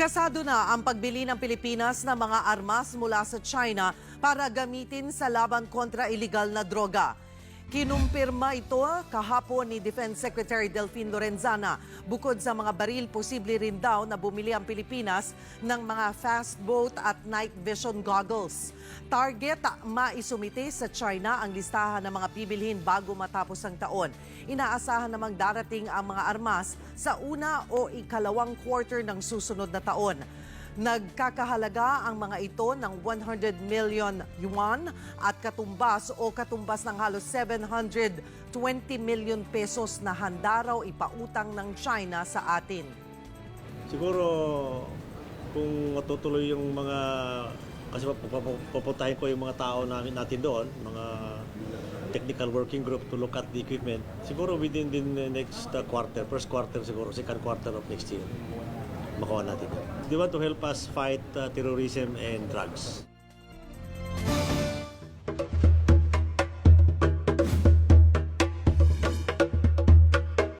Kasado na ang pagbili ng Pilipinas ng mga armas mula sa China para gamitin sa laban kontra iligal na droga. Kinumpirma ito kahapon ni Defense Secretary Delfin Lorenzana. Bukod sa mga baril, posible rin daw na bumili ang Pilipinas ng mga fast boat at night vision goggles. Target, maisumite sa China ang listahan ng mga bibilhin bago matapos ang taon. Inaasahan namang darating ang mga armas sa una o ikalawang quarter ng susunod na taon. Nagkakahalaga ang mga ito ng 100 million yuan at katumbas ng halos 720 million pesos na handa raw ipautang ng China sa atin. Siguro kung matutuloy yung mga, kasi pupuntahin ko yung mga tao natin doon, mga technical working group to look at the equipment, siguro within the next quarter, first quarter siguro, second quarter of next year, makuha natin. They want to help us fight terrorism and drugs.